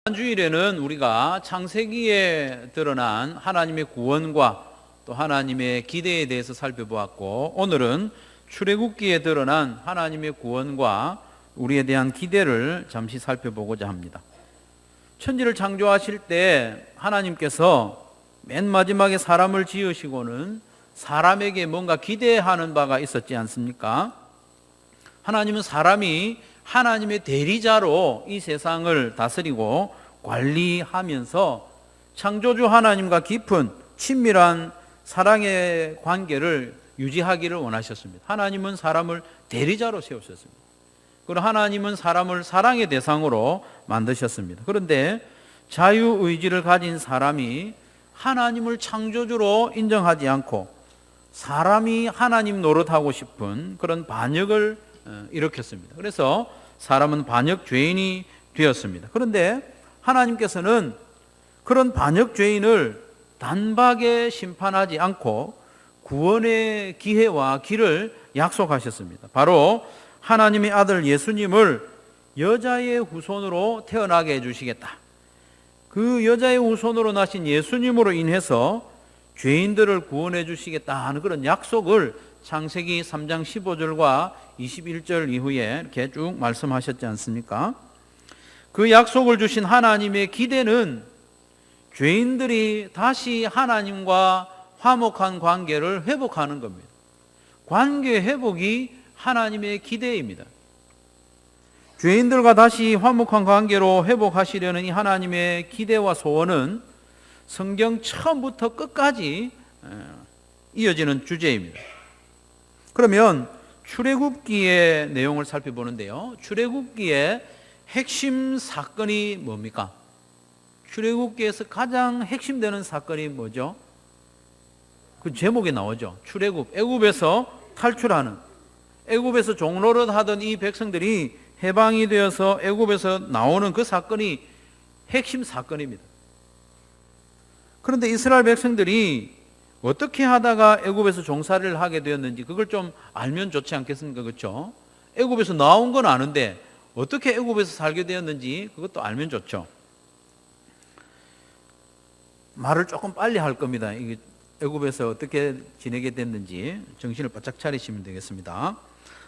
지난 주일에는 우리가 창세기에 드러난 하나님의 구원과 또 하나님의 기대에 대해서 살펴보았고, 오늘은 출애굽기에 드러난 하나님의 구원과 우리에 대한 기대를 잠시 살펴보고자 합니다. 천지를 창조하실 때 하나님께서 맨 마지막에 사람을 지으시고는 사람에게 뭔가 기대하는 바가 있었지 않습니까? 하나님은 사람이 하나님의 대리자로 이 세상을 다스리고 관리하면서 창조주 하나님과 깊은 친밀한 사랑의 관계를 유지하기를 원하셨습니다. 하나님은 사람을 대리자로 세우셨습니다. 그리고 하나님은 사람을 사랑의 대상으로 만드셨습니다. 그런데 자유의지를 가진 사람이 하나님을 창조주로 인정하지 않고 사람이 하나님 노릇하고 싶은 그런 반역을 일으켰습니다. 그래서 사람은 반역 죄인이 되었습니다. 그런데 하나님께서는 그런 반역 죄인을 단박에 심판하지 않고 구원의 기회와 길을 약속하셨습니다. 바로 하나님의 아들 예수님을 여자의 후손으로 태어나게 해주시겠다. 그 여자의 후손으로 나신 예수님으로 인해서 죄인들을 구원해 주시겠다 하는 그런 약속을 창세기 3장 15절과 21절 이후에 이렇게 쭉 말씀하셨지 않습니까? 그 약속을 주신 하나님의 기대는 죄인들이 다시 하나님과 화목한 관계를 회복하는 겁니다. 관계 회복이 하나님의 기대입니다. 죄인들과 다시 화목한 관계로 회복하시려는 이 하나님의 기대와 소원은 성경 처음부터 끝까지 이어지는 주제입니다. 그러면 출애굽기의 내용을 살펴보는데요. 출애굽기의 핵심 사건이 뭡니까? 출애굽기에서 가장 핵심되는 사건이 뭐죠? 그 제목에 나오죠. 출애굽, 애굽에서 탈출하는, 애굽에서 종노릇 하던 이 백성들이 해방이 되어서 애굽에서 나오는 그 사건이 핵심 사건입니다. 그런데 이스라엘 백성들이 어떻게 하다가 애굽에서 종살이를 하게 되었는지 그걸 좀 알면 좋지 않겠습니까? 그렇죠? 애굽에서 나온 건 아는데 어떻게 애굽에서 살게 되었는지 그것도 알면 좋죠. 말을 조금 빨리 할 겁니다. 이게 애굽에서 어떻게 지내게 됐는지 정신을 바짝 차리시면 되겠습니다.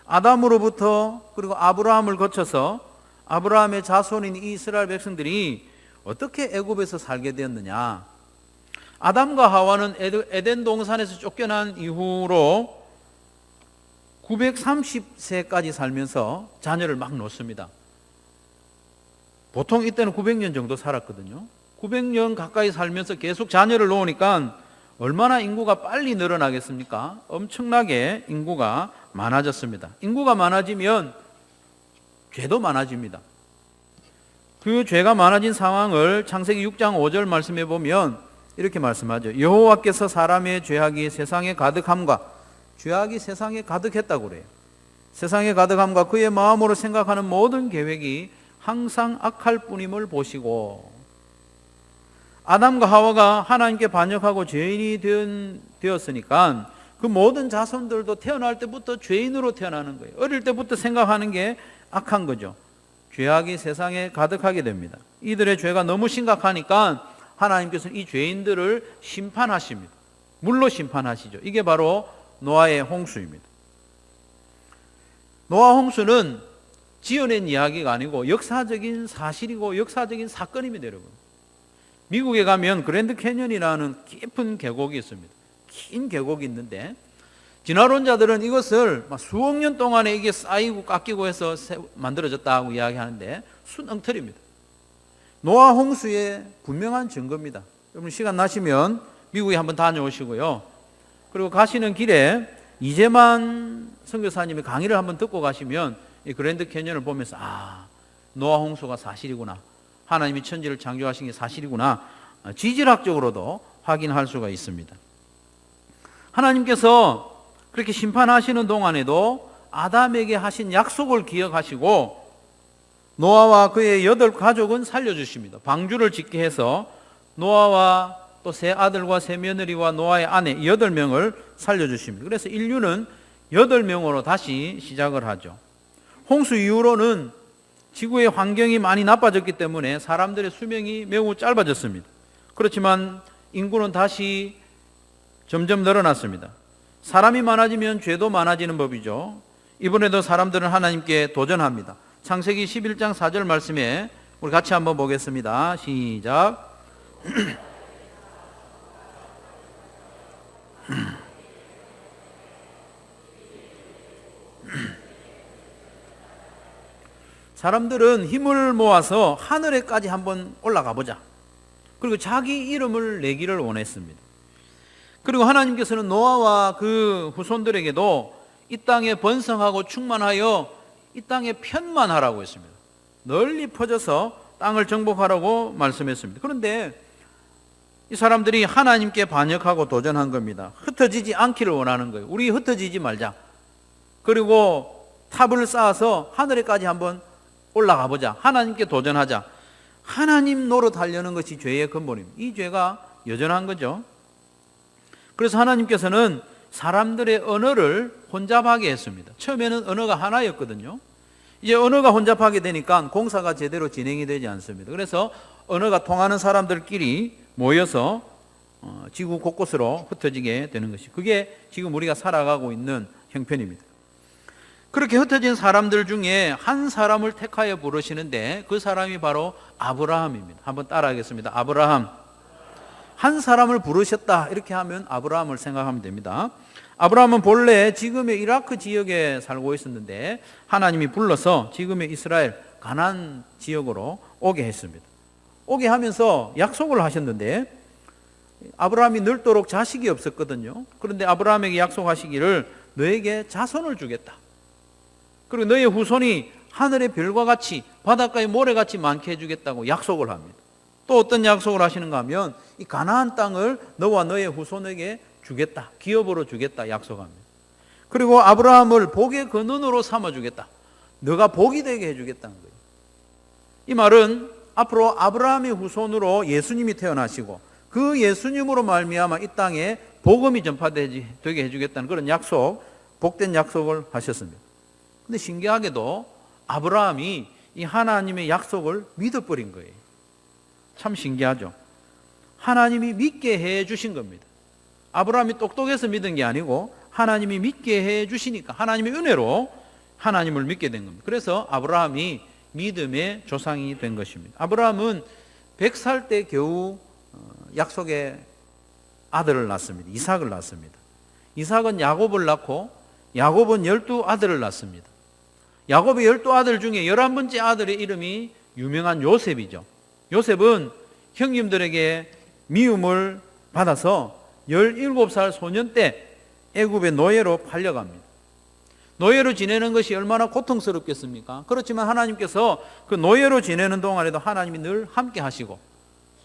아담으로부터 그리고 아브라함을 거쳐서 아브라함의 자손인 이 이스라엘 백성들이 어떻게 애굽에서 살게 되었느냐? 아담과 하와는 에덴 동산에서 쫓겨난 이후로 930세까지 살면서 자녀를 막 놓습니다. 보통 이때는 900년 정도 살았거든요. 900년 가까이 살면서 계속 자녀를 놓으니까 얼마나 인구가 빨리 늘어나겠습니까? 엄청나게 인구가 많아졌습니다. 인구가 많아지면 죄도 많아집니다. 그 죄가 많아진 상황을 창세기 6장 5절 말씀해 보면 이렇게 말씀하죠. 여호와께서 사람의 죄악이 세상에 가득함과 죄악이 세상에 가득했다고 그래요. 세상에 가득함과 그의 마음으로 생각하는 모든 계획이 항상 악할 뿐임을 보시고, 아담과 하와가 하나님께 반역하고 죄인이 되었으니까 그 모든 자손들도 태어날 때부터 죄인으로 태어나는 거예요. 어릴 때부터 생각하는 게 악한 거죠. 죄악이 세상에 가득하게 됩니다. 이들의 죄가 너무 심각하니까 하나님께서는 이 죄인들을 심판하십니다. 물로 심판하시죠. 이게 바로 노아의 홍수입니다. 노아 홍수는 지어낸 이야기가 아니고 역사적인 사실이고 역사적인 사건입니다, 여러분. 미국에 가면 그랜드 캐년이라는 깊은 계곡이 있습니다. 긴 계곡이 있는데 진화론자들은 이것을 수억 년 동안에 이게 쌓이고 깎이고 해서 만들어졌다고 이야기하는데 순엉터리입니다. 노아 홍수의 분명한 증거입니다. 여러분 시간 나시면 미국에 한번 다녀오시고요. 그리고 가시는 길에 이재만 선교사님의 강의를 한번 듣고 가시면 이 그랜드 캐년을 보면서 노아 홍수가 사실이구나. 하나님이 천지를 창조하신 게 사실이구나. 지질학적으로도 확인할 수가 있습니다. 하나님께서 그렇게 심판하시는 동안에도 아담에게 하신 약속을 기억하시고 노아와 그의 8가족은 살려주십니다. 방주를 짓게 해서 노아와 또 세 아들과 세 며느리와 노아의 아내 8명을 살려주십니다. 그래서 인류는 8명으로 다시 시작을 하죠. 홍수 이후로는 지구의 환경이 많이 나빠졌기 때문에 사람들의 수명이 매우 짧아졌습니다. 그렇지만 인구는 다시 점점 늘어났습니다. 사람이 많아지면 죄도 많아지는 법이죠. 이번에도 사람들은 하나님께 도전합니다. 창세기 11장 4절 말씀에 우리 같이 한번 보겠습니다. 시작. 사람들은 힘을 모아서 하늘에까지 한번 올라가 보자. 그리고 자기 이름을 내기를 원했습니다. 그리고 하나님께서는 노아와 그 후손들에게도 이 땅에 번성하고 충만하여 이 땅에 편만하라고 했습니다. 널리 퍼져서 땅을 정복하라고 말씀했습니다. 그런데 이 사람들이 하나님께 반역하고 도전한 겁니다. 흩어지지 않기를 원하는 거예요. 우리 흩어지지 말자. 그리고 탑을 쌓아서 하늘에까지 한번 올라가 보자. 하나님께 도전하자. 하나님 노릇하려는 것이 죄의 근본입니다. 이 죄가 여전한 거죠. 그래서 하나님께서는 사람들의 언어를 혼잡하게 했습니다. 처음에는 언어가 하나였거든요. 이제 언어가 혼잡하게 되니까 공사가 제대로 진행이 되지 않습니다. 그래서 언어가 통하는 사람들끼리 모여서 지구 곳곳으로 흩어지게 되는 것이, 그게 지금 우리가 살아가고 있는 형편입니다. 그렇게 흩어진 사람들 중에 한 사람을 택하여 부르시는데 그 사람이 바로 아브라함입니다. 한번 따라하겠습니다. 아브라함. 한 사람을 부르셨다 이렇게 하면 아브라함을 생각하면 됩니다. 아브라함은 본래 지금의 이라크 지역에 살고 있었는데 하나님이 불러서 지금의 이스라엘 가나안 지역으로 오게 했습니다. 오게 하면서 약속을 하셨는데 아브라함이 늙도록 자식이 없었거든요. 그런데 아브라함에게 약속하시기를 너에게 자손을 주겠다. 그리고 너의 후손이 하늘의 별과 같이 바닷가의 모래같이 많게 해주겠다고 약속을 합니다. 또 어떤 약속을 하시는가 하면 이 가나안 땅을 너와 너의 후손에게 주겠다. 기업으로 주겠다 약속합니다. 그리고 아브라함을 복의 근원으로 삼아주겠다. 너가 복이 되게 해주겠다는 거예요. 이 말은 앞으로 아브라함의 후손으로 예수님이 태어나시고 그 예수님으로 말미암아 이 땅에 복음이 전파되게 해주겠다는 그런 약속, 복된 약속을 하셨습니다. 근데 신기하게도 아브라함이 이 하나님의 약속을 믿어버린 거예요. 참 신기하죠. 하나님이 믿게 해 주신 겁니다. 아브라함이 똑똑해서 믿은 게 아니고 하나님이 믿게 해 주시니까 하나님의 은혜로 하나님을 믿게 된 겁니다. 그래서 아브라함이 믿음의 조상이 된 것입니다. 아브라함은 100살 때 겨우 약속의 아들을 낳습니다. 이삭을 낳습니다. 이삭은 야곱을 낳고 야곱은 12아들을 낳습니다. 야곱의 12아들 중에 11번째 아들의 이름이 유명한 요셉이죠. 요셉은 형님들에게 미움을 받아서 17살 소년 때 애굽의 노예로 팔려갑니다. 노예로 지내는 것이 얼마나 고통스럽겠습니까? 그렇지만 하나님께서 그 노예로 지내는 동안에도 하나님이 늘 함께 하시고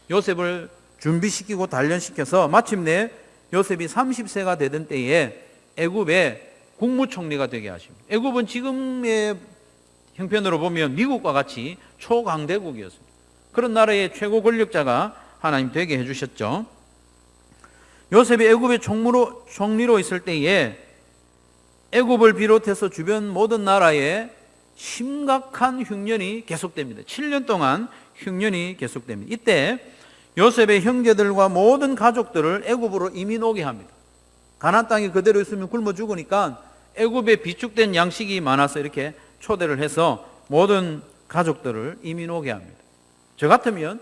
요셉을 준비시키고 단련시켜서 마침내 요셉이 30세가 되던 때에 애굽의 국무총리가 되게 하십니다. 애굽은 지금의 형편으로 보면 미국과 같이 초강대국이었습니다. 그런 나라의 최고 권력자가 하나님 되게 해주셨죠. 요셉이 애굽의 총리로 있을 때에 애굽을 비롯해서 주변 모든 나라에 심각한 흉년이 계속됩니다. 7년 동안 흉년이 계속됩니다. 이때 요셉의 형제들과 모든 가족들을 애굽으로 이민 오게 합니다. 가나안 땅에 그대로 있으면 굶어 죽으니까 애굽에 비축된 양식이 많아서 이렇게 초대를 해서 모든 가족들을 이민 오게 합니다. 저 같으면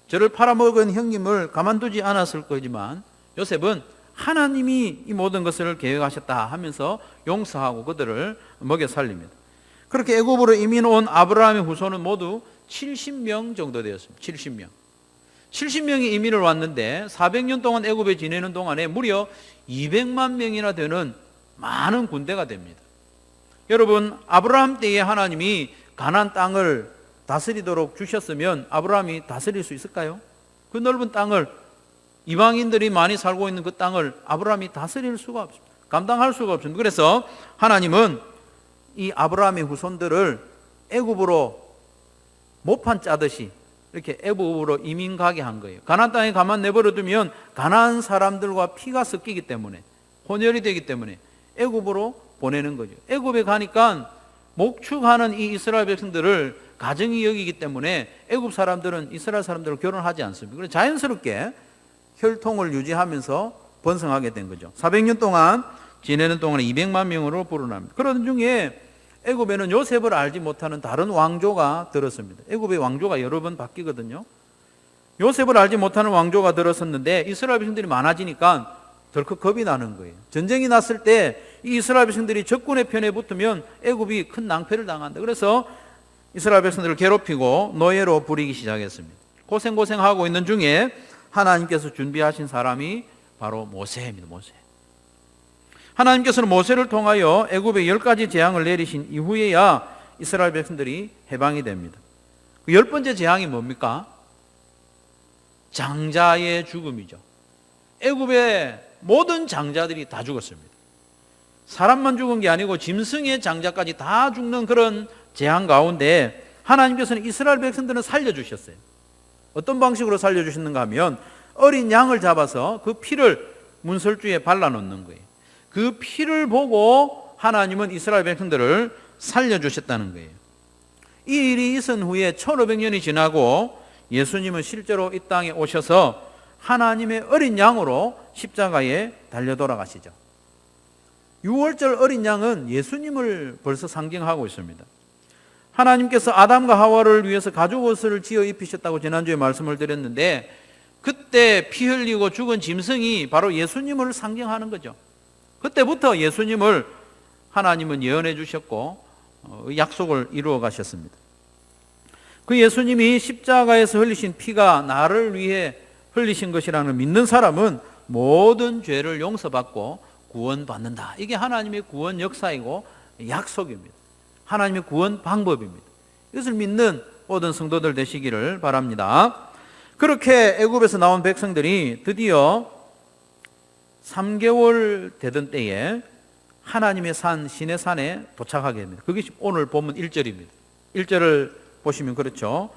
저를 팔아먹은 형님을 가만두지 않았을 거지만 요셉은 하나님이 이 모든 것을 계획하셨다 하면서 용서하고 그들을 먹여 살립니다. 그렇게 애굽으로 이민 온 아브라함의 후손은 모두 70명 정도 되었습니다. 70명. 70명이 이민을 왔는데 400년 동안 애굽에 지내는 동안에 무려 200만 명이나 되는 많은 군대가 됩니다. 여러분, 아브라함 때에 하나님이 가나안 땅을 다스리도록 주셨으면 아브라함이 다스릴 수 있을까요? 그 넓은 땅을, 이방인들이 많이 살고 있는 그 땅을 아브라함이 다스릴 수가 없습니다. 감당할 수가 없습니다. 그래서 하나님은 이 아브라함의 후손들을 애굽으로 모판 짜듯이 이렇게 애굽으로 이민 가게 한 거예요. 가나안 땅에 가만 내버려 두면 가나안 사람들과 피가 섞이기 때문에, 혼혈이 되기 때문에 애굽으로 보내는 거죠. 애굽에 가니까 목축하는 이 이스라엘 백성들을 가정이 여기기 때문에 애굽 사람들은 이스라엘 사람들을 결혼하지 않습니다. 그래서 자연스럽게 혈통을 유지하면서 번성하게 된 거죠. 400년 동안 지내는 동안에 200만 명으로 불어납니다. 그런 중에 애굽에는 요셉을 알지 못하는 다른 왕조가 들었습니다. 애굽의 왕조가 여러 번 바뀌거든요. 요셉을 알지 못하는 왕조가 들었었는데 이스라엘 백성들이 많아지니까 덜컥 겁이 나는 거예요. 전쟁이 났을 때 이 이스라엘 백성들이 적군의 편에 붙으면 애굽이 큰 낭패를 당한다. 그래서 이스라엘 백성들을 괴롭히고 노예로 부리기 시작했습니다. 고생하고 있는 중에 하나님께서 준비하신 사람이 바로 모세입니다. 모세. 하나님께서는 모세를 통하여 애굽에 10가지 재앙을 내리신 이후에야 이스라엘 백성들이 해방이 됩니다. 그 10번째 재앙이 뭡니까? 장자의 죽음이죠. 애굽의 모든 장자들이 다 죽었습니다. 사람만 죽은 게 아니고 짐승의 장자까지 다 죽는 그런 재앙 가운데 하나님께서는 이스라엘 백성들은 살려주셨어요. 어떤 방식으로 살려주셨는가 하면 어린 양을 잡아서 그 피를 문설주에 발라놓는 거예요. 그 피를 보고 하나님은 이스라엘 백성들을 살려주셨다는 거예요. 이 일이 있은 후에 1500년이 지나고 예수님은 실제로 이 땅에 오셔서 하나님의 어린 양으로 십자가에 달려 돌아가시죠. 6월절 어린 양은 예수님을 벌써 상징하고 있습니다. 하나님께서 아담과 하와를 위해서 가죽옷을 지어 입히셨다고 지난주에 말씀을 드렸는데 그때 피 흘리고 죽은 짐승이 바로 예수님을 상징하는 거죠. 그때부터 예수님을 하나님은 예언해 주셨고 약속을 이루어 가셨습니다. 그 예수님이 십자가에서 흘리신 피가 나를 위해 흘리신 것이라는 믿는 사람은 모든 죄를 용서받고 구원받는다. 이게 하나님의 구원 역사이고 약속입니다. 하나님의 구원 방법입니다. 이것을 믿는 모든 성도들 되시기를 바랍니다. 그렇게 애굽에서 나온 백성들이 드디어 3개월 되던 때에 하나님의 산 시내산에 도착하게 됩니다. 그게 오늘 본문 1절입니다. 1절을 보시면 그렇죠.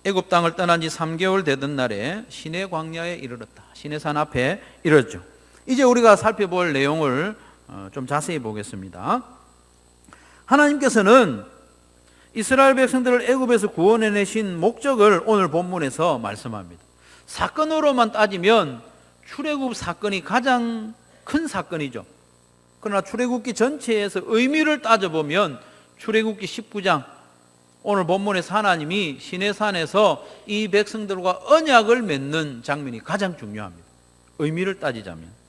애굽 땅을 떠난 지 3개월 되던 날에 시내 광야에 이르렀다. 시내산 앞에 이르렀죠. 이제 우리가 살펴볼 내용을 좀 자세히 보겠습니다. 하나님께서는 이스라엘 백성들을 애굽에서 구원해내신 목적을 오늘 본문에서 말씀합니다. 사건으로만 따지면 출애굽 사건이 가장 큰 사건이죠. 그러나 출애굽기 전체에서 의미를 따져보면 출애굽기 19장 오늘 본문에서 하나님이 시내산에서 이 백성들과 언약을 맺는 장면이 가장 중요합니다. 의미를 따지자면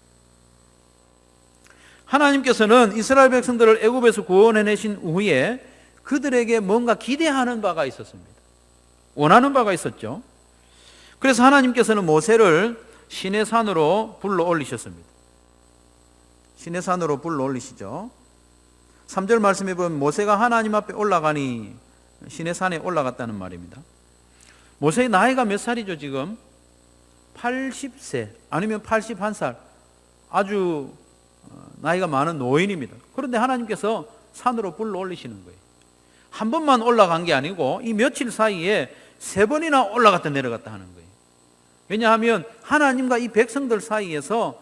하나님께서는 이스라엘 백성들을 애굽에서 구원해내신 후에 그들에게 뭔가 기대하는 바가 있었습니다. 원하는 바가 있었죠. 그래서 하나님께서는 모세를 시내산으로 불러 올리셨습니다. 시내산으로 불러 올리시죠. 3절 말씀해 보면 모세가 하나님 앞에 올라가니 시내산에 올라갔다는 말입니다. 모세의 나이가 몇 살이죠 지금? 80세 아니면 81살 아주 나이가 많은 노인입니다. 그런데 하나님께서 산으로 불러 올리시는 거예요. 한 번만 올라간 게 아니고 이 며칠 사이에 3번이나 올라갔다 내려갔다 하는 거예요. 왜냐하면 하나님과 이 백성들 사이에서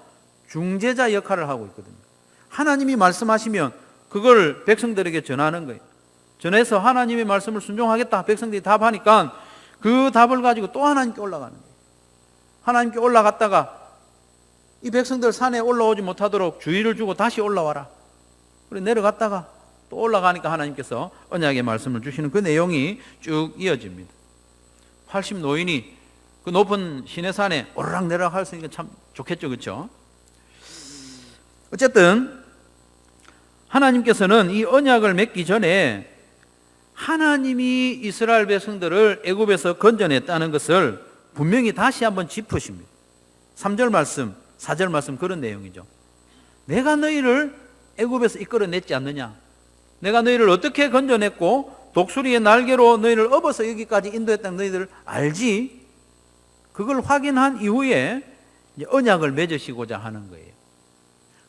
중재자 역할을 하고 있거든요. 하나님이 말씀하시면 그걸 백성들에게 전하는 거예요. 전해서 하나님의 말씀을 순종하겠다 백성들이 답하니까 그 답을 가지고 또 하나님께 올라가는 거예요. 하나님께 올라갔다가 이 백성들 산에 올라오지 못하도록 주의를 주고 다시 올라와라. 그래 내려갔다가 또 올라가니까 하나님께서 언약의 말씀을 주시는 그 내용이 쭉 이어집니다. 80 노인이 그 높은 시내산에 오르락 내리락 할 수 있는 게 참 좋겠죠, 그렇죠? 어쨌든 하나님께서는 이 언약을 맺기 전에 하나님이 이스라엘 백성들을 애굽에서 건져냈다는 것을 분명히 다시 한번 짚으십니다. 3절 말씀, 4절 말씀 그런 내용이죠. 내가 너희를 애굽에서 이끌어냈지 않느냐? 내가 너희를 어떻게 건져냈고 독수리의 날개로 너희를 업어서 여기까지 인도했다는 너희들 알지? 그걸 확인한 이후에 이제 언약을 맺으시고자 하는 거예요.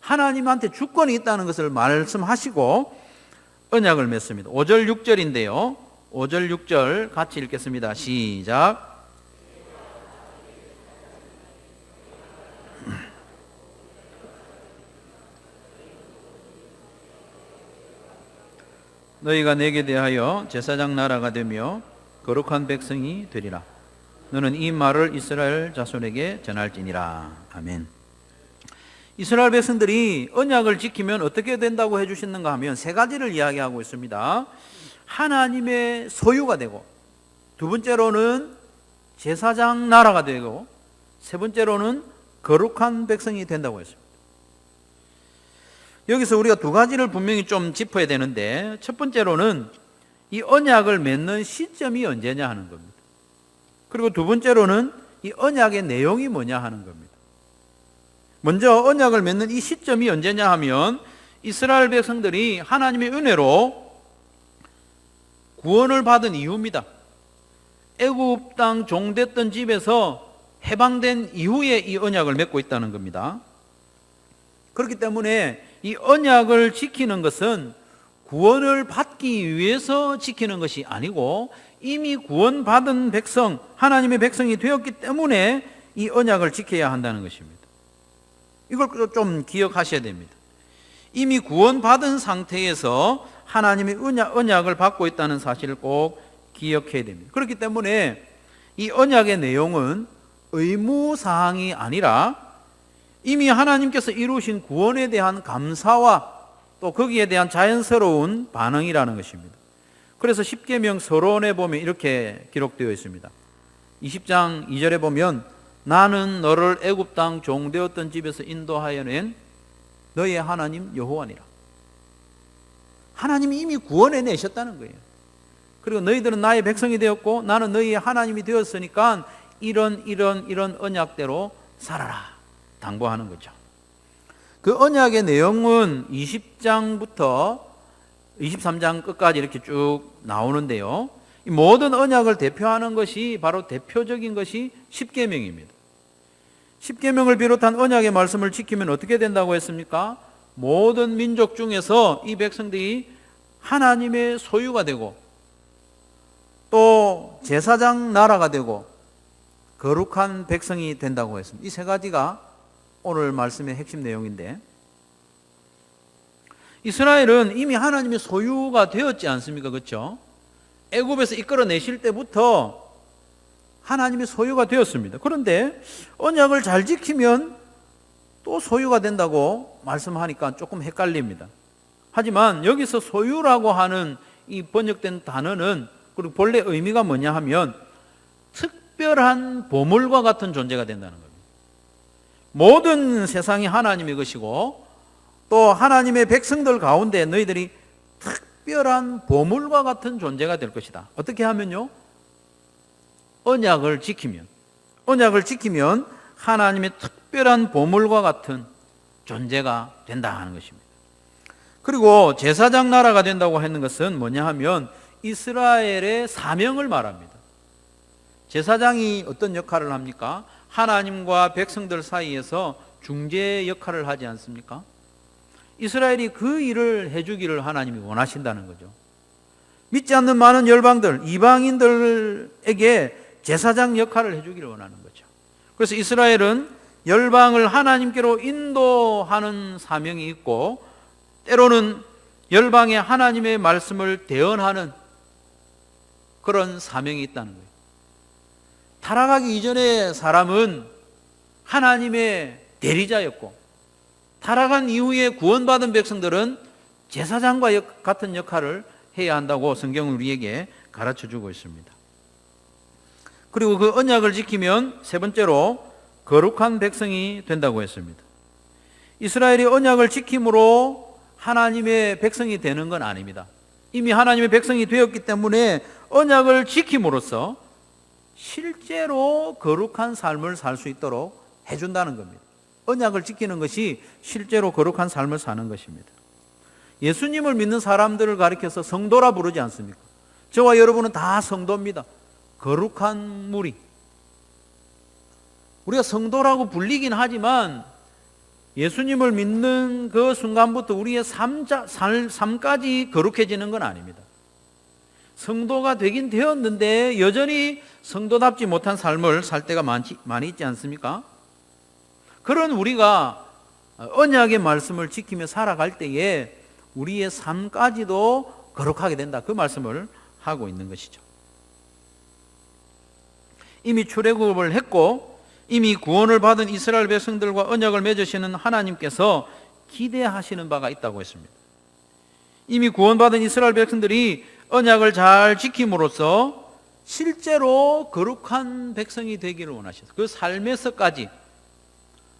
하나님한테 주권이 있다는 것을 말씀하시고 언약을 맺습니다. 5절 6절인데요. 5절 6절 같이 읽겠습니다. 시작. 너희가 내게 대하여 제사장 나라가 되며 거룩한 백성이 되리라. 너는 이 말을 이스라엘 자손에게 전할지니라. 아멘. 이스라엘 백성들이 언약을 지키면 어떻게 된다고 해주시는가 하면 세 가지를 이야기하고 있습니다. 하나님의 소유가 되고, 두 번째로는 제사장 나라가 되고, 세 번째로는 거룩한 백성이 된다고 했습니다. 여기서 우리가 두 가지를 분명히 좀 짚어야 되는데, 첫 번째로는 이 언약을 맺는 시점이 언제냐 하는 겁니다. 그리고 두 번째로는 이 언약의 내용이 뭐냐 하는 겁니다. 먼저 언약을 맺는 이 시점이 언제냐 하면 이스라엘 백성들이 하나님의 은혜로 구원을 받은 이후입니다. 애굽 땅 종됐던 집에서 해방된 이후에 이 언약을 맺고 있다는 겁니다. 그렇기 때문에 이 언약을 지키는 것은 구원을 받기 위해서 지키는 것이 아니고 이미 구원받은 백성, 하나님의 백성이 되었기 때문에 이 언약을 지켜야 한다는 것입니다. 이걸 좀 기억하셔야 됩니다. 이미 구원받은 상태에서 하나님의 언약을 받고 있다는 사실을 꼭 기억해야 됩니다. 그렇기 때문에 이 언약의 내용은 의무사항이 아니라 이미 하나님께서 이루신 구원에 대한 감사와 또 거기에 대한 자연스러운 반응이라는 것입니다. 그래서 십계명 서론에 보면 이렇게 기록되어 있습니다. 20장 2절에 보면 나는 너를 애굽 땅 종되었던 집에서 인도하여 낸 너의 하나님 여호와니라. 하나님이 이미 구원해 내셨다는 거예요. 그리고 너희들은 나의 백성이 되었고 나는 너희의 하나님이 되었으니까 이런 언약대로 살아라 당부하는 거죠. 그 언약의 내용은 20장부터 23장 끝까지 이렇게 쭉 나오는데요. 이 모든 언약을 대표하는 것이 바로 대표적인 것이 십계명입니다. 십계명을 비롯한 언약의 말씀을 지키면 어떻게 된다고 했습니까? 모든 민족 중에서 이 백성들이 하나님의 소유가 되고 또 제사장 나라가 되고 거룩한 백성이 된다고 했습니다. 이 세 가지가 오늘 말씀의 핵심 내용인데, 이스라엘은 이미 하나님의 소유가 되었지 않습니까? 그렇죠? 애굽에서 이끌어내실 때부터 하나님의 소유가 되었습니다. 그런데 언약을 잘 지키면 또 소유가 된다고 말씀하니까 조금 헷갈립니다. 하지만 여기서 소유라고 하는 이 번역된 단어는, 그리고 본래 의미가 뭐냐 하면 특별한 보물과 같은 존재가 된다는 겁니다. 모든 세상이 하나님의 것이고 또 하나님의 백성들 가운데 너희들이 특별한 보물과 같은 존재가 될 것이다. 어떻게 하면요? 언약을 지키면 하나님의 특별한 보물과 같은 존재가 된다 하는 것입니다. 그리고 제사장 나라가 된다고 하는 것은 뭐냐 하면 이스라엘의 사명을 말합니다. 제사장이 어떤 역할을 합니까? 하나님과 백성들 사이에서 중재 역할을 하지 않습니까? 이스라엘이 그 일을 해주기를 하나님이 원하신다는 거죠. 믿지 않는 많은 열방들, 이방인들에게 제사장 역할을 해주기를 원하는 거죠. 그래서 이스라엘은 열방을 하나님께로 인도하는 사명이 있고 때로는 열방에 하나님의 말씀을 대언하는 그런 사명이 있다는 거예요. 타락하기 이전의 사람은 하나님의 대리자였고 타락한 이후에 구원받은 백성들은 제사장과 같은 역할을 해야 한다고 성경은 우리에게 가르쳐주고 있습니다. 그리고 그 언약을 지키면 세 번째로 거룩한 백성이 된다고 했습니다. 이스라엘이 언약을 지킴으로 하나님의 백성이 되는 건 아닙니다. 이미 하나님의 백성이 되었기 때문에 언약을 지킴으로써 실제로 거룩한 삶을 살 수 있도록 해준다는 겁니다. 언약을 지키는 것이 실제로 거룩한 삶을 사는 것입니다. 예수님을 믿는 사람들을 가리켜서 성도라 부르지 않습니까? 저와 여러분은 다 성도입니다. 거룩한 무리. 우리가 성도라고 불리긴 하지만 예수님을 믿는 그 순간부터 우리의 삶까지 거룩해지는 건 아닙니다. 성도가 되긴 되었는데 여전히 성도답지 못한 삶을 살 때가 많이 있지 않습니까? 그런 우리가 언약의 말씀을 지키며 살아갈 때에 우리의 삶까지도 거룩하게 된다. 그 말씀을 하고 있는 것이죠. 이미 출애굽을 했고 이미 구원을 받은 이스라엘 백성들과 언약을 맺으시는 하나님께서 기대하시는 바가 있다고 했습니다. 이미 구원받은 이스라엘 백성들이 언약을 잘 지킴으로써 실제로 거룩한 백성이 되기를 원하셨어요. 그 삶에서까지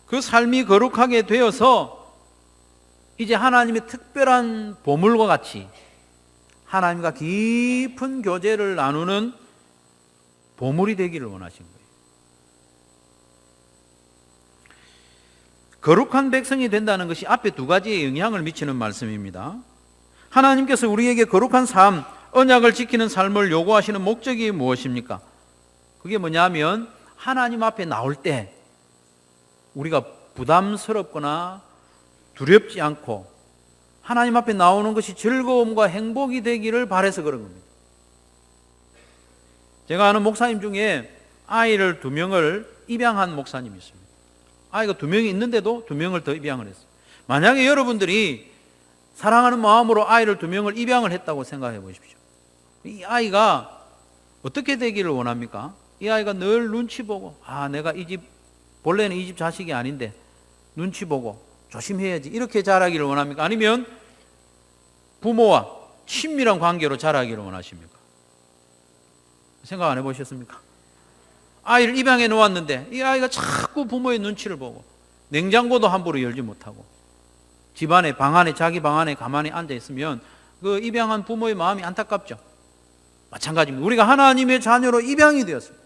그 삶이 거룩하게 되어서 이제 하나님의 특별한 보물과 같이 하나님과 깊은 교제를 나누는 보물이 되기를 원하신 거예요. 거룩한 백성이 된다는 것이 앞에 두 가지의 영향을 미치는 말씀입니다. 하나님께서 우리에게 거룩한 삶, 언약을 지키는 삶을 요구하시는 목적이 무엇입니까? 그게 뭐냐면 하나님 앞에 나올 때 우리가 부담스럽거나 두렵지 않고 하나님 앞에 나오는 것이 즐거움과 행복이 되기를 바라서 그런 겁니다. 제가 아는 목사님 중에 아이를 2명을 입양한 목사님이 있습니다. 아이가 2명이 있는데도 2명을 더 입양을 했어요. 만약에 여러분들이 사랑하는 마음으로 아이를 2명을 입양을 했다고 생각해 보십시오. 이 아이가 어떻게 되기를 원합니까? 이 아이가 늘 눈치 보고 내가 이 집 본래는 이 집 자식이 아닌데 눈치 보고 조심해야지 이렇게 자라기를 원합니까? 아니면 부모와 친밀한 관계로 자라기를 원하십니까? 생각 안 해보셨습니까? 아이를 입양해 놓았는데 이 아이가 자꾸 부모의 눈치를 보고 냉장고도 함부로 열지 못하고 집안에 방 안에 자기 방 안에 가만히 앉아 있으면 그 입양한 부모의 마음이 안타깝죠. 마찬가지입니다. 우리가 하나님의 자녀로 입양이 되었습니다.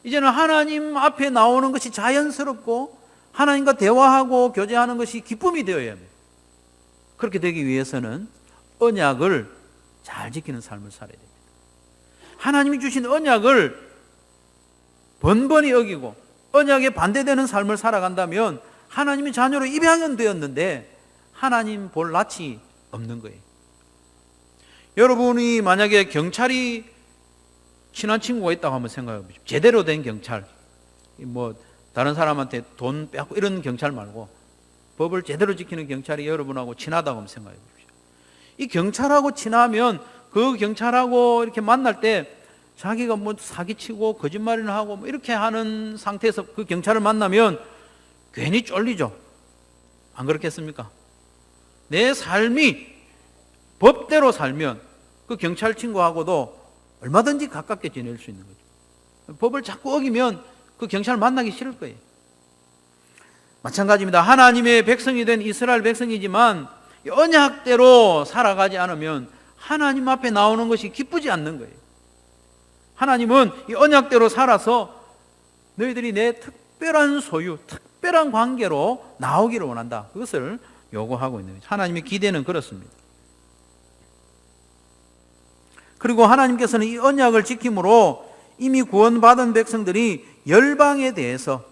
이제는 하나님 앞에 나오는 것이 자연스럽고 하나님과 대화하고 교제하는 것이 기쁨이 되어야 합니다. 그렇게 되기 위해서는 언약을 잘 지키는 삶을 살아야 됩니다. 하나님이 주신 언약을 번번이 어기고 언약에 반대되는 삶을 살아간다면 하나님의 자녀로 입양은 되었는데 하나님 볼 낯이 없는 거예요. 여러분이 만약에 경찰이 친한 친구가 있다고 한번 생각해 보십시오. 제대로 된 경찰, 다른 사람한테 돈 빼앗고 이런 경찰 말고 법을 제대로 지키는 경찰이 여러분하고 친하다고 한번 생각해 보십시오. 이 경찰하고 친하면 그 경찰하고 이렇게 만날 때 자기가 사기치고 거짓말이나 하고 이렇게 하는 상태에서 그 경찰을 만나면 괜히 쫄리죠. 안 그렇겠습니까? 내 삶이 법대로 살면 그 경찰 친구하고도 얼마든지 가깝게 지낼 수 있는 거죠. 법을 자꾸 어기면 그 경찰 만나기 싫을 거예요. 마찬가지입니다. 하나님의 백성이 된 이스라엘 백성이지만 언약대로 살아가지 않으면 하나님 앞에 나오는 것이 기쁘지 않는 거예요. 하나님은 이 언약대로 살아서 너희들이 내 특별한 소유, 특별한 관계로 나오기를 원한다. 그것을 요구하고 있는 거죠. 하나님의 기대는 그렇습니다. 그리고 하나님께서는 이 언약을 지킴으로 이미 구원받은 백성들이 열방에 대해서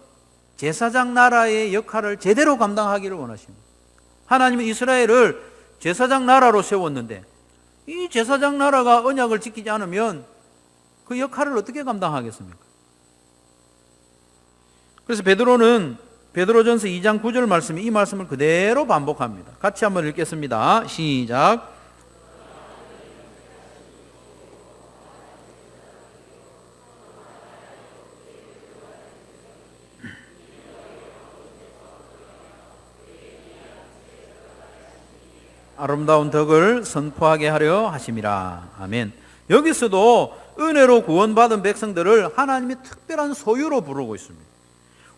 제사장 나라의 역할을 제대로 감당하기를 원하십니다. 하나님은 이스라엘을 제사장 나라로 세웠는데 이 제사장 나라가 언약을 지키지 않으면 그 역할을 어떻게 감당하겠습니까? 그래서 베드로는 베드로전서 2장 9절 말씀이 이 말씀을 그대로 반복합니다. 같이 한번 읽겠습니다. 시작. 아름다운 덕을 선포하게 하려 하심이라. 아멘. 여기서도 은혜로 구원받은 백성들을 하나님의 특별한 소유로 부르고 있습니다.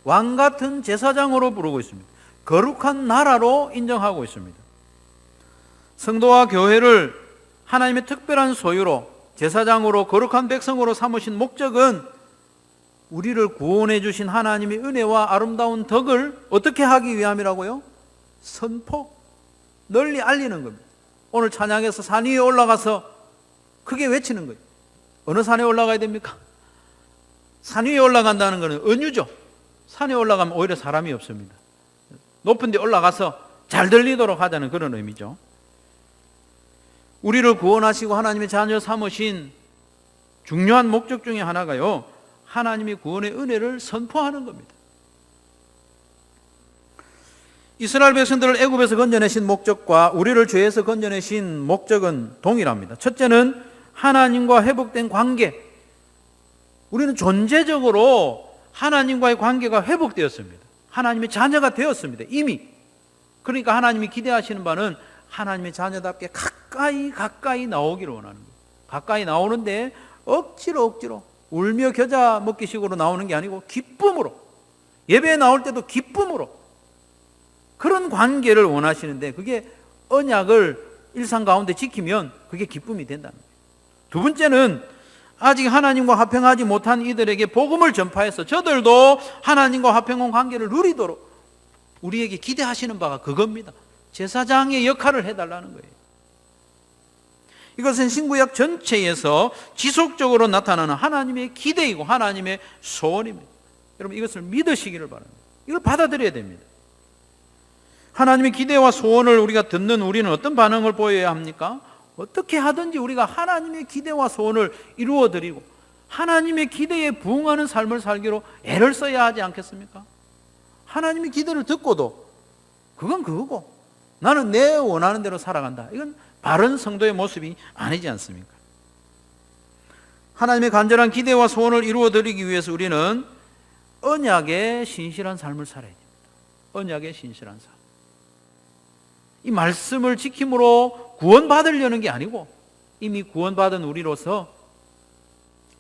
왕 같은 제사장으로 부르고 있습니다. 거룩한 나라로 인정하고 있습니다. 성도와 교회를 하나님의 특별한 소유로 제사장으로 거룩한 백성으로 삼으신 목적은 우리를 구원해 주신 하나님의 은혜와 아름다운 덕을 어떻게 하기 위함이라고요? 선포, 널리 알리는 겁니다. 오늘 찬양에서 산 위에 올라가서 크게 외치는 거예요. 어느 산에 올라가야 됩니까? 산 위에 올라간다는 것은 은유죠. 산에 올라가면 오히려 사람이 없습니다. 높은 데 올라가서 잘 들리도록 하자는 그런 의미죠. 우리를 구원하시고 하나님의 자녀 삼으신 중요한 목적 중에 하나가요, 하나님의 구원의 은혜를 선포하는 겁니다. 이스라엘 백성들을 애굽에서 건져내신 목적과 우리를 죄에서 건져내신 목적은 동일합니다. 첫째는 하나님과 회복된 관계. 우리는 존재적으로 하나님과의 관계가 회복되었습니다. 하나님의 자녀가 되었습니다. 이미. 그러니까 하나님이 기대하시는 바는 하나님의 자녀답게 가까이 나오기를 원하는 거예요. 가까이 나오는데 억지로 울며 겨자 먹기식으로 나오는 게 아니고 기쁨으로, 예배에 나올 때도 기쁨으로 그런 관계를 원하시는데, 그게 언약을 일상 가운데 지키면 그게 기쁨이 된다는 거예요. 두 번째는 아직 하나님과 화평하지 못한 이들에게 복음을 전파해서 저들도 하나님과 화평한 관계를 누리도록 우리에게 기대하시는 바가 그겁니다. 제사장의 역할을 해달라는 거예요. 이것은 신구약 전체에서 지속적으로 나타나는 하나님의 기대이고 하나님의 소원입니다. 여러분, 이것을 믿으시기를 바랍니다. 이걸 받아들여야 됩니다. 하나님의 기대와 소원을 우리가 듣는 우리는 어떤 반응을 보여야 합니까? 어떻게 하든지 우리가 하나님의 기대와 소원을 이루어드리고 하나님의 기대에 부응하는 삶을 살기로 애를 써야 하지 않겠습니까? 하나님의 기대를 듣고도 그건 그거고 나는 내 원하는 대로 살아간다. 이건 바른 성도의 모습이 아니지 않습니까? 하나님의 간절한 기대와 소원을 이루어드리기 위해서 우리는 언약의 신실한 삶을 살아야 됩니다. 언약의 신실한 삶. 이 말씀을 지킴으로 구원받으려는 게 아니고 이미 구원받은 우리로서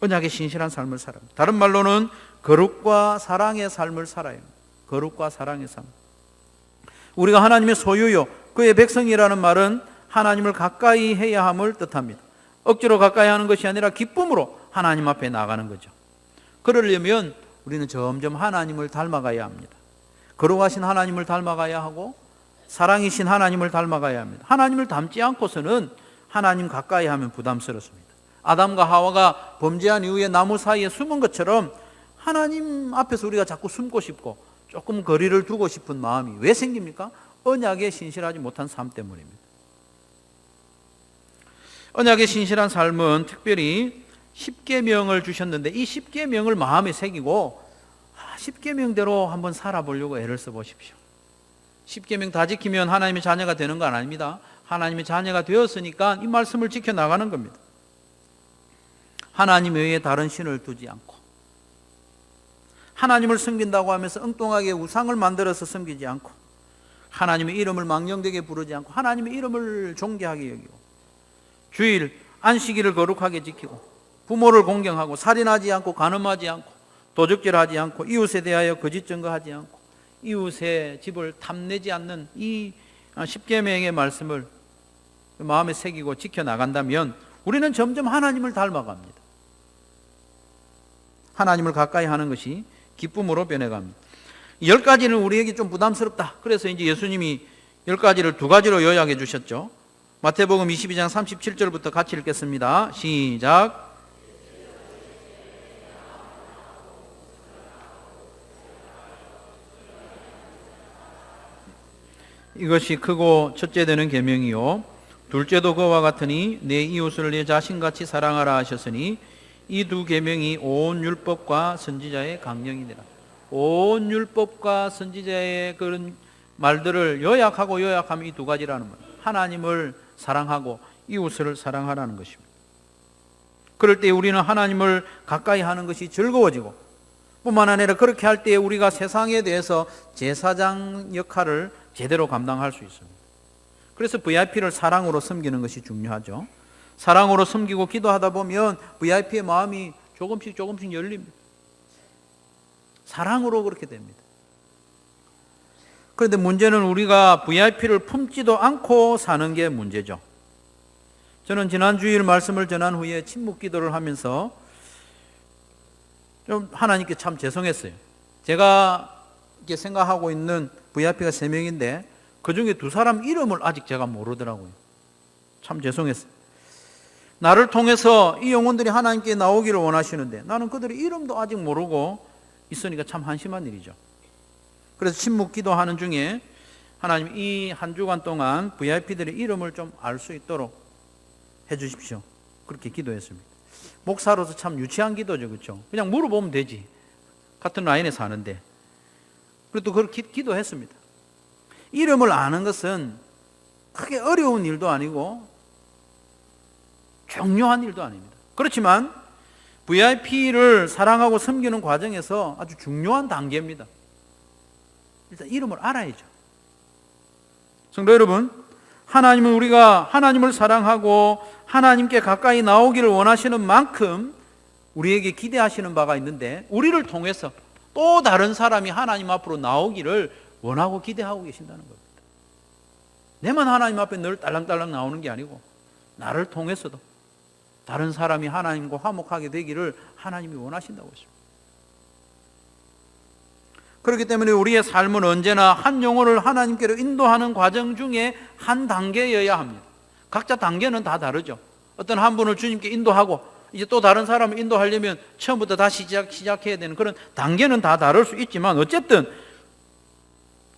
언약의 신실한 삶을 살아야 합니다. 다른 말로는 거룩과 사랑의 삶을 살아야 합니다. 거룩과 사랑의 삶. 우리가 하나님의 소유요 그의 백성이라는 말은 하나님을 가까이 해야 함을 뜻합니다. 억지로 가까이 하는 것이 아니라 기쁨으로 하나님 앞에 나가는 거죠. 그러려면 우리는 점점 하나님을 닮아가야 합니다. 거룩하신 하나님을 닮아가야 하고 사랑이신 하나님을 닮아가야 합니다. 하나님을 닮지 않고서는 하나님 가까이 하면 부담스럽습니다. 아담과 하와가 범죄한 이후에 나무 사이에 숨은 것처럼 하나님 앞에서 우리가 자꾸 숨고 싶고 조금 거리를 두고 싶은 마음이 왜 생깁니까? 언약에 신실하지 못한 삶 때문입니다. 언약의 신실한 삶은 특별히 10계명을 주셨는데 이 10계명을 마음에 새기고 10계명대로 한번 살아보려고 애를 써보십시오. 10계명 다 지키면 하나님의 자녀가 되는 건 아닙니다. 하나님의 자녀가 되었으니까 이 말씀을 지켜나가는 겁니다. 하나님 외에 다른 신을 두지 않고 하나님을 섬긴다고 하면서 엉뚱하게 우상을 만들어서 섬기지 않고 하나님의 이름을 망령되게 부르지 않고 하나님의 이름을 존귀하게 여기고 주일, 안식일을 거룩하게 지키고 부모를 공경하고 살인하지 않고 간음하지 않고 도적질하지 않고 이웃에 대하여 거짓 증거하지 않고 이웃의 집을 탐내지 않는 이 10계명의 말씀을 마음에 새기고 지켜나간다면 우리는 점점 하나님을 닮아갑니다. 하나님을 가까이 하는 것이 기쁨으로 변해갑니다. 10가지는 우리에게 좀 부담스럽다. 그래서 이제 예수님이 10가지를 2가지로 요약해 주셨죠. 마태복음 22장 37절부터 같이 읽겠습니다. 시작. 이것이 크고 첫째 되는 계명이요 둘째도 그와 같으니 내 이웃을 내 자신같이 사랑하라 하셨으니 이 두 계명이 온 율법과 선지자의 강령이니라. 온 율법과 선지자의 그런 말들을 요약하면 이 2가지라는 말. 하나님을 사랑하고 이웃을 사랑하라는 것입니다. 그럴 때 우리는 하나님을 가까이 하는 것이 즐거워지고 뿐만 아니라 그렇게 할 때 우리가 세상에 대해서 제사장 역할을 제대로 감당할 수 있습니다. 그래서 VIP를 사랑으로 섬기는 것이 중요하죠. 사랑으로 섬기고 기도하다 보면 VIP의 마음이 조금씩 열립니다. 사랑으로 그렇게 됩니다. 그런데 문제는 우리가 VIP를 품지도 않고 사는 게 문제죠. 저는 지난 주일 말씀을 전한 후에 침묵 기도를 하면서 좀 하나님께 참 죄송했어요. 제가 이렇게 생각하고 있는 VIP가 3명인데 그 중에 2사람 이름을 아직 제가 모르더라고요. 참 죄송했어요. 나를 통해서 이 영혼들이 하나님께 나오기를 원하시는데 나는 그들의 이름도 아직 모르고 있으니까 참 한심한 일이죠. 그래서 침묵 기도하는 중에 하나님 이 한 주간 동안 VIP들의 이름을 좀 알 수 있도록 해 주십시오. 그렇게 기도했습니다. 목사로서 참 유치한 기도죠. 그렇죠? 그냥 물어보면 되지. 같은 라인에 사는데. 그래도 그렇게 기도했습니다. 이름을 아는 것은 크게 어려운 일도 아니고 중요한 일도 아닙니다. 그렇지만 VIP를 사랑하고 섬기는 과정에서 아주 중요한 단계입니다. 일단 이름을 알아야죠. 성도 여러분, 하나님은 우리가 하나님을 사랑하고 하나님께 가까이 나오기를 원하시는 만큼 우리에게 기대하시는 바가 있는데, 우리를 통해서 또 다른 사람이 하나님 앞으로 나오기를 원하고 기대하고 계신다는 겁니다. 내만 하나님 앞에 늘 딸랑딸랑 나오는 게 아니고 나를 통해서도 다른 사람이 하나님과 화목하게 되기를 하나님이 원하신다고 했습니다. 그렇기 때문에 우리의 삶은 언제나 한 영혼을 하나님께로 인도하는 과정 중에 한 단계여야 합니다. 각자 단계는 다 다르죠. 어떤 한 분을 주님께 인도하고 이제 또 다른 사람을 인도하려면 처음부터 다시 시작해야 되는 그런 단계는 다 다를 수 있지만, 어쨌든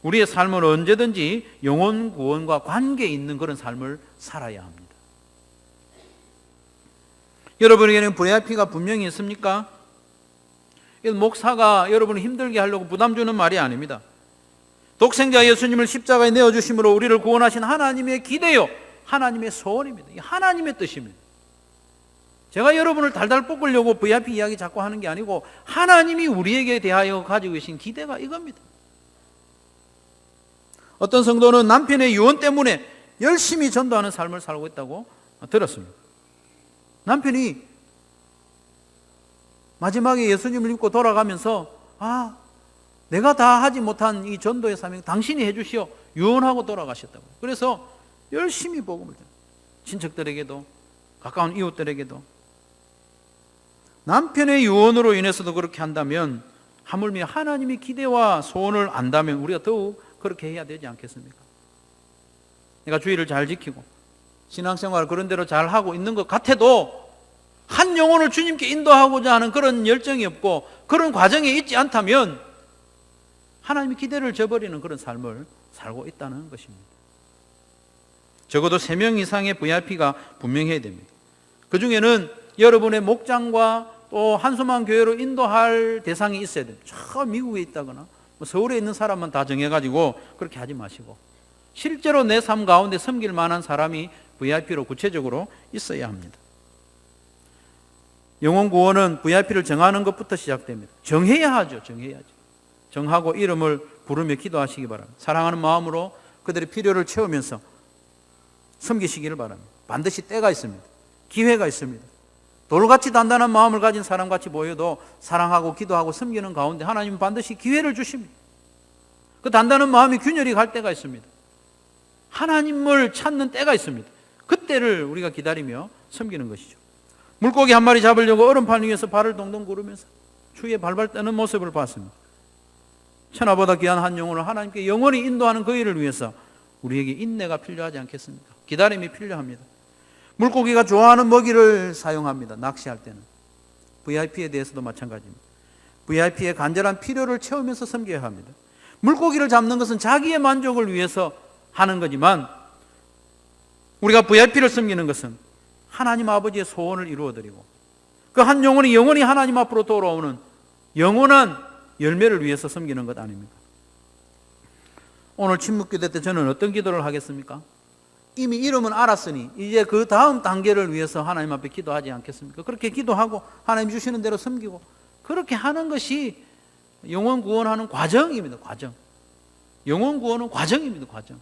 우리의 삶은 언제든지 영혼 구원과 관계 있는 그런 삶을 살아야 합니다. 여러분에게는 VIP가 분명히 있습니까? 목사가 여러분을 힘들게 하려고 부담 주는 말이 아닙니다. 독생자 예수님을 십자가에 내어주심으로 우리를 구원하신 하나님의 기대요, 하나님의 소원입니다. 하나님의 뜻입니다. 제가 여러분을 달달 볶으려고 VIP 이야기 자꾸 하는 게 아니고 하나님이 우리에게 대하여 가지고 계신 기대가 이겁니다. 어떤 성도는 남편의 유언 때문에 열심히 전도하는 삶을 살고 있다고 들었습니다. 남편이 마지막에 예수님을 믿고 돌아가면서 내가 다 하지 못한 이 전도의 사명 당신이 해주시오 유언하고 돌아가셨다고. 그래서 열심히 복음을 전해요. 친척들에게도 가까운 이웃들에게도. 남편의 유언으로 인해서도 그렇게 한다면 하물며 하나님의 기대와 소원을 안다면 우리가 더욱 그렇게 해야 되지 않겠습니까? 내가 주의를 잘 지키고 신앙생활을 그런 대로 잘 하고 있는 것 같아도 한 영혼을 주님께 인도하고자 하는 그런 열정이 없고 그런 과정에 있지 않다면 하나님의 기대를 저버리는 그런 삶을 살고 있다는 것입니다. 적어도 3명 이상의 VIP가 분명해야 됩니다. 그 중에는 여러분의 목장과 또 한수만 교회로 인도할 대상이 있어야 됩니다. 저 미국에 있다거나 서울에 있는 사람만 다 정해가지고 그렇게 하지 마시고 실제로 내 삶 가운데 섬길 만한 사람이 VIP로 구체적으로 있어야 합니다. 영혼 구원은 VIP를 정하는 것부터 시작됩니다. 정해야 하죠. 정해야죠. 정하고 이름을 부르며 기도하시기 바랍니다. 사랑하는 마음으로 그들의 필요를 채우면서 섬기시기를 바랍니다. 반드시 때가 있습니다. 기회가 있습니다. 돌같이 단단한 마음을 가진 사람같이 보여도 사랑하고 기도하고 섬기는 가운데 하나님은 반드시 기회를 주십니다. 그 단단한 마음이 균열이 갈 때가 있습니다. 하나님을 찾는 때가 있습니다. 그때를 우리가 기다리며 섬기는 것이죠. 물고기 한 마리 잡으려고 얼음판 위에서 발을 동동 구르면서 추위에 발발 떠는 모습을 봤습니다. 천하보다 귀한 한 영혼을 하나님께 영원히 인도하는 그 일을 위해서 우리에게 인내가 필요하지 않겠습니까? 기다림이 필요합니다. 물고기가 좋아하는 먹이를 사용합니다. 낚시할 때는. VIP에 대해서도 마찬가지입니다. VIP의 간절한 필요를 채우면서 섬겨야 합니다. 물고기를 잡는 것은 자기의 만족을 위해서 하는 거지만 우리가 VIP를 섬기는 것은 하나님 아버지의 소원을 이루어드리고 그 한 영혼이 영원히 하나님 앞으로 돌아오는 영원한 열매를 위해서 섬기는 것 아닙니까? 오늘 침묵기도 때 저는 어떤 기도를 하겠습니까? 이미 이름은 알았으니 이제 그 다음 단계를 위해서 하나님 앞에 기도하지 않겠습니까? 그렇게 기도하고 하나님 주시는 대로 섬기고 그렇게 하는 것이 영혼 구원하는 과정입니다. 과정. 영혼 구원은 과정입니다. 과정.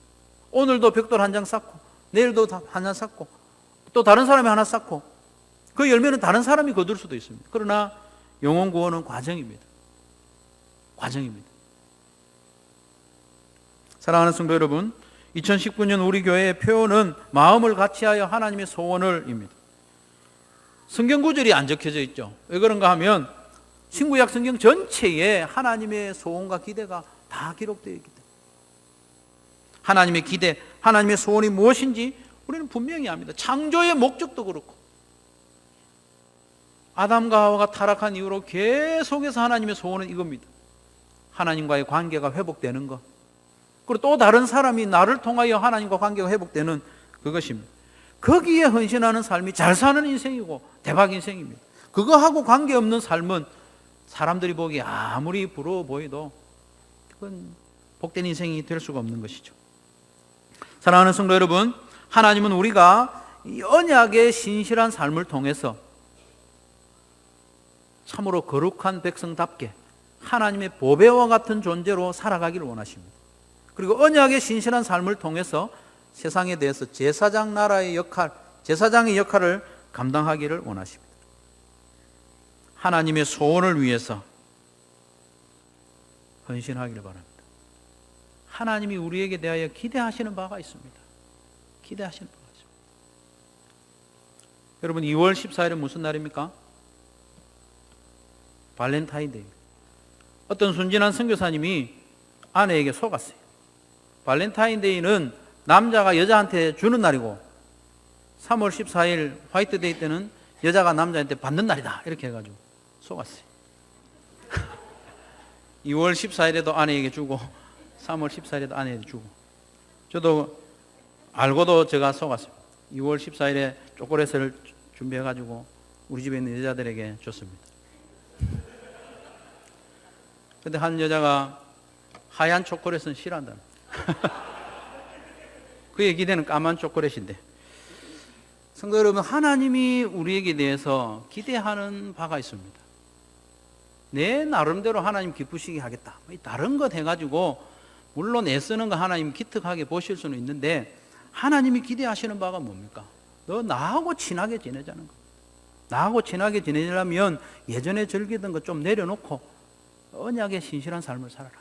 오늘도 벽돌 한 장 쌓고 내일도 한 장 쌓고 또 다른 사람이 하나 쌓고 그 열매는 다른 사람이 거둘 수도 있습니다. 그러나 영혼 구원은 과정입니다. 과정입니다. 사랑하는 성도 여러분, 2019년 우리 교회의 표현은 마음을 같이하여 하나님의 소원을입니다. 성경 구절이 안 적혀져 있죠. 왜 그런가 하면 신구약 성경 전체에 하나님의 소원과 기대가 다 기록되어 있기 때문에 하나님의 기대, 하나님의 소원이 무엇인지 우리는 분명히 압니다. 창조의 목적도 그렇고 아담과 하와가 타락한 이후로 계속해서 하나님의 소원은 이겁니다. 하나님과의 관계가 회복되는 것, 그리고 또 다른 사람이 나를 통하여 하나님과 관계가 회복되는 그것입니다. 거기에 헌신하는 삶이 잘 사는 인생이고 대박 인생입니다. 그거하고 관계없는 삶은 사람들이 보기에 아무리 부러워 보여도 그건 복된 인생이 될 수가 없는 것이죠. 사랑하는 성도 여러분, 하나님은 우리가 이 언약의 신실한 삶을 통해서 참으로 거룩한 백성답게 하나님의 보배와 같은 존재로 살아가기를 원하십니다. 그리고 언약의 신실한 삶을 통해서 세상에 대해서 제사장 나라의 역할, 제사장의 역할을 감당하기를 원하십니다. 하나님의 소원을 위해서 헌신하기를 바랍니다. 하나님이 우리에게 대하여 기대하시는 바가 있습니다. 기대하시는 바가 있습니다. 여러분, 2월 14일은 무슨 날입니까? 발렌타인데이. 어떤 순진한 선교사님이 아내에게 속았어요. 발렌타인데이는 남자가 여자한테 주는 날이고 3월 14일 화이트데이 때는 여자가 남자한테 받는 날이다, 이렇게 해가지고 속았어요. 2월 14일에도 아내에게 주고 3월 14일에도 아내에게 주고. 저도 알고도 제가 속았어요. 2월 14일에 초콜릿을 준비해가지고 우리 집에 있는 여자들에게 줬습니다. 근데 한 여자가 하얀 초콜릿은 싫어한다. 그의 기대는 까만 초콜릿인데. 성도 여러분, 하나님이 우리에게 대해서 기대하는 바가 있습니다. 내 나름대로 하나님 기쁘시게 하겠다, 다른 것 해가지고 물론 애쓰는 거 하나님 기특하게 보실 수는 있는데, 하나님이 기대하시는 바가 뭡니까? 너 나하고 친하게 지내자는 거. 나하고 친하게 지내려면 예전에 즐기던 거 좀 내려놓고 언약의 신실한 삶을 살아라.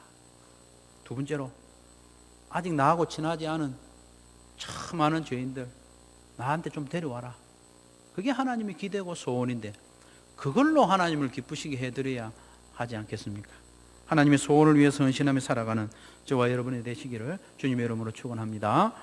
두 번째로, 아직 나하고 친하지 않은 참 많은 죄인들 나한테 좀 데려와라. 그게 하나님의 기대고 소원인데, 그걸로 하나님을 기쁘시게 해드려야 하지 않겠습니까? 하나님의 소원을 위해서 헌신하며 살아가는 저와 여러분이 되시기를 주님의 이름으로 축원합니다.